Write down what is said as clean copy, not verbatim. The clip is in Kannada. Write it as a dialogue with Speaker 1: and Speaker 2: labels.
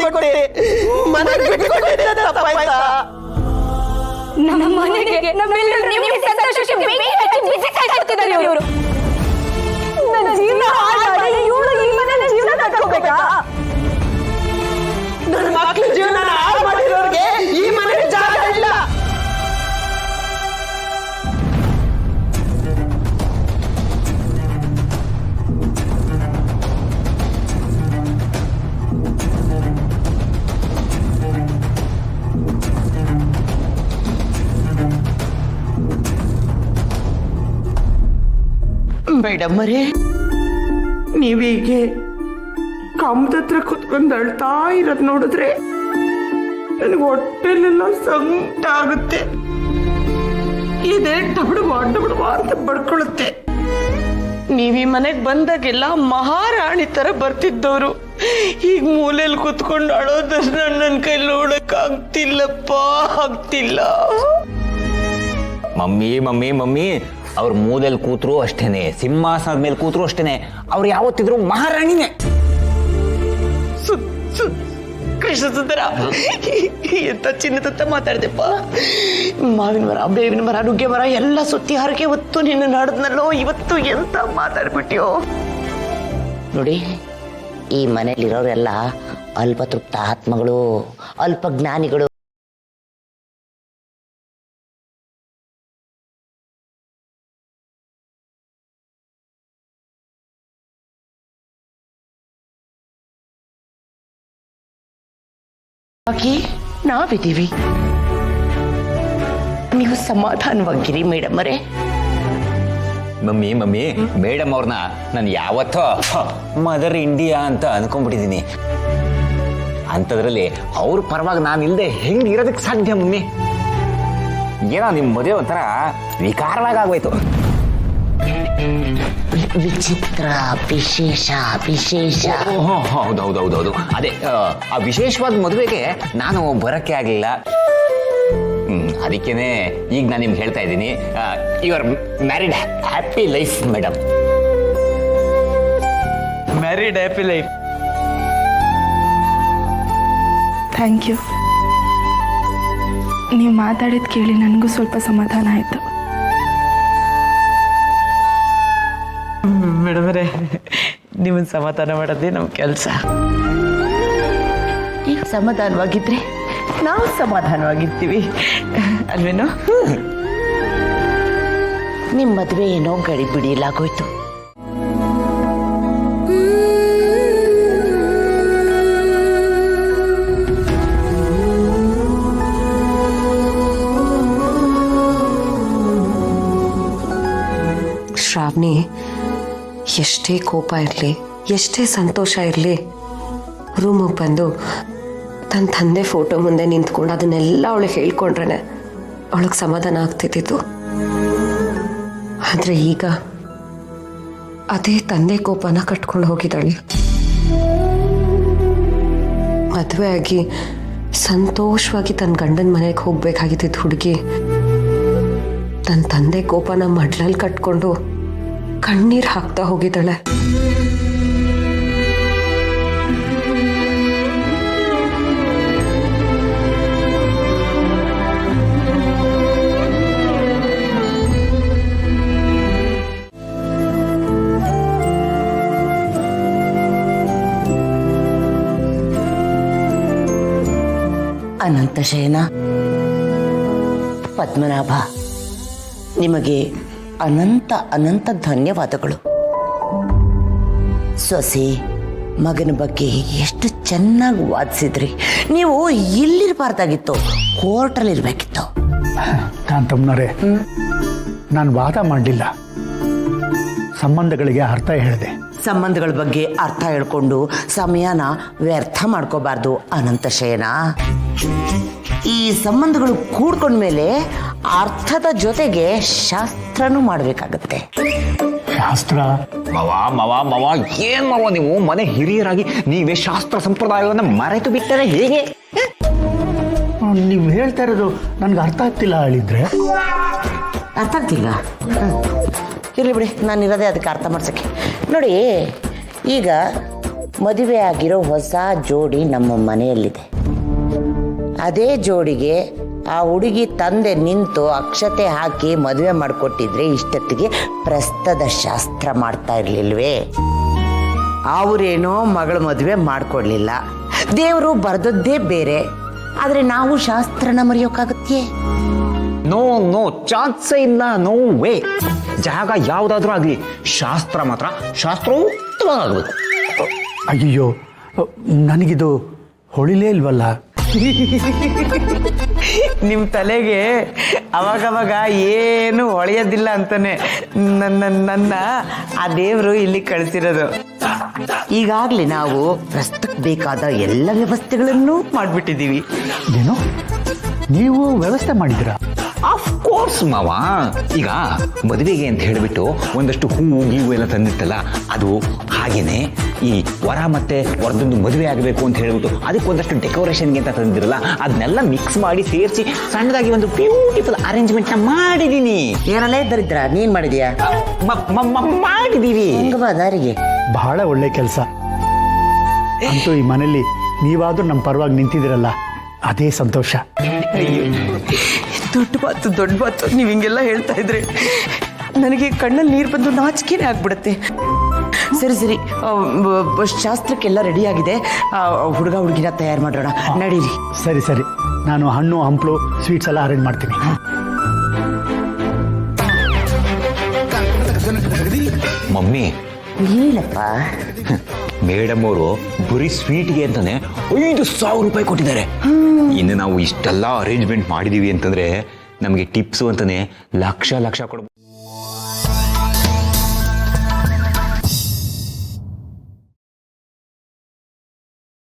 Speaker 1: ಬಿಟ್ಕೊಟ್ಟೆ ಮನೆಗೆ ಬಿಟ್ಕೊಟ್ಟೆ ತಪ್ಪಾಯ್ತಾ?
Speaker 2: ನಮ್ಮ ಮನೆಗೆ ನಮ್ಮೆಲ್ಲರೂ ನಿಮಗೆ ಸಂತೋಷಕ್ಕೆ ಬೆಂಕಿ ಹಚ್ಚಿ ಬಿಸಿ ಸಾಯ್ತಿದ್ದಾರೆ ಇವರು. ನನ್ನ ಜೀವನ ಹಾಳು ಮಾಡಿ ಇವಳು ಈ ಮನೆಯಲ್ಲಿ ಜೀವನ ಕಟ್ಕೋಬೇಕಾ?
Speaker 1: ನನ್ನ ಮಕ್ಕಳ ಜೀವನ ಹಾಳು ಮಾಡಿರೋರಿಗೆ ಈ ಮನೆಗೆ ಜಾಗ ಇಲ್ಲ. ಮೇಡಮ್ಮರೇ, ನೀವೀಗೆ ಕಂಬದ ಹತ್ರ ಕುತ್ಕೊಂಡು ಅಳ್ತಾ ಇರೋದು ನೋಡಿದ್ರೆ ನನಗೆ ಹೊಟ್ಟೆಲೆಲ್ಲ ಸಂಕಟ ಆಗುತ್ತೆ. ಇದೇ ಡಬಡುವ ಅಂತ ಬಡ್ಕೊಳುತ್ತೆ. ನೀವೀ ಮನೆಗೆ ಬಂದಾಗೆಲ್ಲ ಮಹಾರಾಣಿ ತರ ಬರ್ತಿದ್ದವರು ಈಗ ಮೂಲೆಯಲ್ಲಿ ಕುತ್ಕೊಂಡು ಅಳೋದನ್ನ ನನ್ನ ಕೈ ನೋಡಕ್ ಆಗ್ತಿಲ್ಲಪ್ಪ, ಆಗ್ತಿಲ್ಲ.
Speaker 3: ಮಮ್ಮಿ ಮಮ್ಮಿ ಮಮ್ಮಿ ಅವ್ರ ಮೂಲೆಯಲ್ಲಿ ಕೂತ್ರು ಅಷ್ಟೇನೆ, ಸಿಂಹಾಸನದ ಮೇಲೆ ಕೂತ್ರು ಅಷ್ಟೇನೆ, ಅವ್ರು ಯಾವತ್ತಿದ್ರು ಮಹಾರಾಣಿನೇ.
Speaker 1: ಕೃಷ್ಣ ಸುಂದರ, ಎಂತ ಚಿನ್ನದಂತ ಮಾತಾಡ್ದೆಪ್ಪ. ಮಾವಿನ ಮರ, ಬೇವಿನ ಮರ, ನುಗ್ಗೆ ಮರ ಎಲ್ಲ ಸುತ್ತಿ ಹರಕೆ ಹೊತ್ತು ನಿನ್ನ ನಡೆದ್ನಲ್ಲೋ, ಇವತ್ತು ಎಂತ ಮಾತಾಡ್ಬಿಟ್ಯೋ. ನೋಡಿ, ಈ ಮನೆಯಲ್ಲಿರೋರೆಲ್ಲ ಅಲ್ಪ ತೃಪ್ತ ಆತ್ಮಗಳು, ಅಲ್ಪ ಜ್ಞಾನಿಗಳು. ನಾವಿದ್ದೀವಿ, ನೀವು ಸಮಾಧಾನವಾಗಿರಿ ಮೇಡಮ್ಮರೇ.
Speaker 3: ಮಮ್ಮಿ ಮಮ್ಮಿ ಮೇಡಮ್ ಅವ್ರನ್ನ ನಾನು ಯಾವತ್ತೋ ಮದರ್ ಇಂಡಿಯಾ ಅಂತ ಅನ್ಕೊಂಡ್ಬಿಟ್ಟಿದ್ದೀನಿ. ಅಂಥದ್ರಲ್ಲಿ ಅವ್ರ ಪರವಾಗಿ ನಾನು ಇಲ್ಲದೆ ಹೆಂಗೆ ಇರೋದಕ್ಕೆ ಸಾಧ್ಯ ಮಮ್ಮಿ? ಏನೋ ನಿಮ್ಮ ಮದುವೆ ಒಂಥರ ವಿಕಾರವಾಗಿ ಆಗೋಯ್ತು.
Speaker 1: ವಿಚಿತ್ರ, ವಿಶೇಷ ವಿಶೇಷ.
Speaker 3: ಹೌದೌದೌದೌದು, ಅದೇ ಆ ವಿಶೇಷವಾದ ಮದುವೆಗೆ ನಾನು ಬರೋಕ್ಕೆ ಆಗಲಿಲ್ಲ. ಅದಕ್ಕೇನೆ ಈಗ ನಾನು ನಿಮ್ಗೆ ಹೇಳ್ತಾ ಇದ್ದೀನಿ, you are married happy life madam.
Speaker 1: Married happy life.
Speaker 4: Thank you. ನೀವು ಮಾತಾಡಿದ ಕೇಳಿ ನನಗೂ ಸ್ವಲ್ಪ ಸಮಾಧಾನ ಆಯಿತು.
Speaker 1: ಮೇಡಮರೇ, ನಿಮ್ಮನ್ನು ಸಮಾಧಾನ ಮಾಡೋದೇ ನಮ್ಮ ಕೆಲಸ. ಈಗ ಸಮಾಧಾನವಾಗಿದ್ರೆ ನಾವು ಸಮಾಧಾನವಾಗಿರ್ತೀವಿ ಅಲ್ವೇನೋ? ನಿಮ್ಮ ಮದುವೆ ಏನೋ ಗಡಿ ಬಿಡಿಯಲಾಗೋಯ್ತು.
Speaker 5: ಶ್ರಾವಣಿ, ಎಷ್ಟೇ ಕೋಪ ಇರಲಿ, ಎಷ್ಟೇ ಸಂತೋಷ ಇರಲಿ, ರೂಮಿಗೆ ಬಂದು ತನ್ನ ತಂದೆ ಫೋಟೋ ಮುಂದೆ ನಿಂತ್ಕೊಂಡು ಅದನ್ನೆಲ್ಲ ಅವಳಿಗೆ ಹೇಳ್ಕೊಂಡ್ರೆ ಅವಳಿಗೆ ಸಮಾಧಾನ ಆಗ್ತಿದ್ದಿತ್ತು. ಆದರೆ ಈಗ ಅದೇ ತಂದೆ ಕೋಪನ ಕಟ್ಕೊಂಡು ಹೋಗಿದ್ದಾಳೆ. ಮದುವೆ ಆಗಿ ಸಂತೋಷವಾಗಿ ತನ್ನ ಗಂಡನ ಮನೆಗೆ ಹೋಗ್ಬೇಕಾಗಿದ್ದ ಹುಡುಗಿ ತನ್ನ ತಂದೆ ಕೋಪನ ಮಡ್ಲಲ್ಲಿ ಕಟ್ಕೊಂಡು ಕಣ್ಣೀರು ಹಾಕ್ತಾ ಹೋಗಿದ್ದಾಳೆ.
Speaker 1: ಅನಂತ ಶಯನ, ಪದ್ಮನಾಭ, ನಿಮಗೆ ಅನಂತ ಅನಂತ ಧನ್ಯವಾದಗಳು. ಸೊಸೆ ಮಗನ ಬಗ್ಗೆ ಎಷ್ಟು ಚೆನ್ನಾಗಿ ವಾದಿಸಿದ್ರಿ. ನೀವು ಇಲ್ಲಿರಬಾರ್ದಾಗಿತ್ತು, ಕೋರ್ಟಲ್ಲಿರ್ಬೇಕಿತ್ತು.
Speaker 6: ಕಾಂತಮ್ಮನವರೇ, ನಾನು ವಾದ ಮಾಡಲಿಲ್ಲ, ಸಂಬಂಧಗಳಿಗೆ ಅರ್ಥ ಹೇಳಿದೆ.
Speaker 1: ಸಂಬಂಧಗಳ ಬಗ್ಗೆ ಅರ್ಥ ಹೇಳ್ಕೊಂಡು ಸಮಯನ ವ್ಯರ್ಥ ಮಾಡ್ಕೋಬಾರ್ದು ಅನಂತ ಶಯನ. ಈ ಸಂಬಂಧಗಳು ಕೂಡ್ಕೊಂಡ್ಮೇಲೆ ಅರ್ಥದ ಜೊತೆಗೆ ಶಾಸ್ತ್ರನೂ ಮಾಡಬೇಕಾಗತ್ತೆ.
Speaker 6: ಶಾಸ್ತ್ರ?
Speaker 3: ಮವ ಮವ ಮವ ಏನ್ ಮವ, ನೀವು ಮನೆ ಹಿರಿಯರಾಗಿ ನೀವೇ ಶಾಸ್ತ್ರ ಸಂಪ್ರದಾಯವನ್ನು ಮರೆತು ಬಿಟ್ಟರೆ ಹೇಗೆ?
Speaker 6: ನೀವು ಹೇಳ್ತಾ ಇರೋದು ನನಗೆ ಅರ್ಥ ಆಗ್ತಿಲ್ಲ. ಹೇಳಿದ್ರೆ
Speaker 1: ಅರ್ಥ ಆಗ್ತಿಲ್ಲ? ಇರಲಿ ಬಿಡಿ, ನಾನು ಇರೋದೇ ಅದಕ್ಕೆ ಅರ್ಥ ಮಾಡ್ಸೋಕ್ಕೆ. ನೋಡಿ, ಈಗ ಮದುವೆ ಆಗಿರೋ ಹೊಸ ಜೋಡಿ ನಮ್ಮ ಮನೆಯಲ್ಲಿದೆ. ಅದೇ ಜೋಡಿಗೆ ಆ ಹುಡುಗಿ ತಂದೆ ನಿಂತು ಅಕ್ಷತೆ ಹಾಕಿ ಮದುವೆ ಮಾಡಿಕೊಟ್ಟಿದ್ರೆ ಇಷ್ಟೊತ್ತಿಗೆ ಪ್ರಸ್ತದ ಶಾಸ್ತ್ರ ಮಾಡ್ತಾ ಇರ್ಲಿಲ್ವೇ? ಅವರೇನೋ ಮಗಳ ಮದುವೆ ಮಾಡ್ಕೊಡ್ಲಿಲ್ಲ. ದೇವರು ಬರೆದದ್ದೇ ಬೇರೆ, ಆದ್ರೆ ನಾವು ಶಾಸ್ತ್ರನ ಮರೆಯೋಕ್ಕಾಗತ್ತೆ?
Speaker 3: ನೋ ನೋ ಚಾನ್ಸೇ ಇಲ್ಲ, ನೋ ವೇ. ಜಾಗ ಯಾವುದಾದ್ರೂ ಆಗಲಿ, ಶಾಸ್ತ್ರ ಮಾತ್ರ ಶಾಸ್ತ್ರೋಕ್ತವಾಗಬೇಕು.
Speaker 6: ಅಯ್ಯೋ, ನನಗಿದು ಹೊಳಿಲೇ ಇಲ್ವಲ್ಲ.
Speaker 1: ನಿಮ್ಮ ತಲೆಗೆ ಅವಾಗವಾಗ ಏನು ಹೊಳೆಯೋದಿಲ್ಲ ಅಂತಾನೆ ನನ್ನ ಆ ದೇವರು ಇಲ್ಲಿ ಕಳಿಸಿರೋದು. ಈಗಾಗಲೇ ನಾವು ಪ್ರಸ್ತುತಕ್ಕೆ ಬೇಕಾದ ಎಲ್ಲ ವ್ಯವಸ್ಥೆಗಳನ್ನು ಮಾಡಿಬಿಟ್ಟಿದ್ದೀವಿ.
Speaker 6: ಏನು, ನೀವು ವ್ಯವಸ್ಥೆ ಮಾಡಿದ್ದೀರಾ?
Speaker 3: ಆಫ್ ಕೋರ್ಸ್ ಮಾವ. ಈಗ ಮದುವೆಗೆ ಅಂತ ಹೇಳಿಬಿಟ್ಟು ಒಂದಷ್ಟು ಹೂವು ಗೀವು ಎಲ್ಲ ತಂದಿತ್ತಲ್ಲ, ಅದು ಹಾಗೇನೆ ಈ ವರ ಮತ್ತೆ ವರದೊಂದು ಮದುವೆ ಆಗಬೇಕು ಅಂತ ಹೇಳ್ಬಿಟ್ಟು ಅದಕ್ಕೆ ಒಂದಷ್ಟು ಡೆಕೋರೇಷನ್ಗೆ ಅಂತ ತಂದಿರಲ್ಲ, ಅದನ್ನೆಲ್ಲ ಮಿಕ್ಸ್ ಮಾಡಿ ಸೇರಿಸಿ ಸಣ್ಣದಾಗಿ ಒಂದು ಬ್ಯೂಟಿಫುಲ್ ಅರೇಂಜ್ಮೆಂಟ್ ನ ಮಾಡಿದೀನಿ.
Speaker 1: ಏನಲ್ಲೇ ದರಿದ್ರ, ನೀನ್ ಮಾಡಿದ್ಯಾ?
Speaker 3: ಮಾಡಿದೀವಿ.
Speaker 1: ದಾರಿಗೆ
Speaker 6: ಬಹಳ ಒಳ್ಳೆ ಕೆಲಸ. ಅಂತೂ ಈ ಮನೇಲಿ ನೀವಾದ್ರೂ ನಮ್ಮ ಪರವಾಗಿ ನಿಂತಿದ್ದೀರಲ್ಲ, ಅದೇ ಸಂತೋಷ.
Speaker 1: ದೊಡ್ಡ ಮಾತು ನೀವು ಹಿಂಗೆಲ್ಲ ಹೇಳ್ತಾ ಇದ್ರೆ ನನಗೆ ಕಣ್ಣಲ್ಲಿ ನೀರು ಬಂದು ನಾಚಿಕೆನೇ ಆಗ್ಬಿಡುತ್ತೆ. ಸರಿ, ಶಾಸ್ತ್ರಕ್ಕೆಲ್ಲ ರೆಡಿ ಆಗಿದೆ. ಹುಡುಗ ಹುಡುಗಿನ ತಯಾರು ಮಾಡೋಣ, ನಡೀರಿ.
Speaker 6: ಸರಿ, ನಾನು ಹಣ್ಣು ಹಂಪಲು ಸ್ವೀಟ್ಸ್ ಎಲ್ಲ ಅರೇಂಜ್ ಮಾಡ್ತೀನಿ.
Speaker 3: ಮಮ್ಮಿ,
Speaker 1: ಹೇಳಪ್ಪ.
Speaker 3: ಮೇಡಮ್ ಅವರು ಬರೀ ಸ್ವೀಟ್ಗೆ ಅಂತಾನೆ 5,000 ರೂಪಾಯಿ ಕೊಟ್ಟಿದ್ದಾರೆ. ಇನ್ನು ನಾವು ಇಷ್ಟೆಲ್ಲ ಅರೇಂಜ್ಮೆಂಟ್ ಮಾಡಿದೀವಿ ಅಂತಂದ್ರೆ ನಮಗೆ ಟಿಪ್ಸು ಅಂತಾನೆ ಲಕ್ಷ ಕೊಡ್ಬೋದು.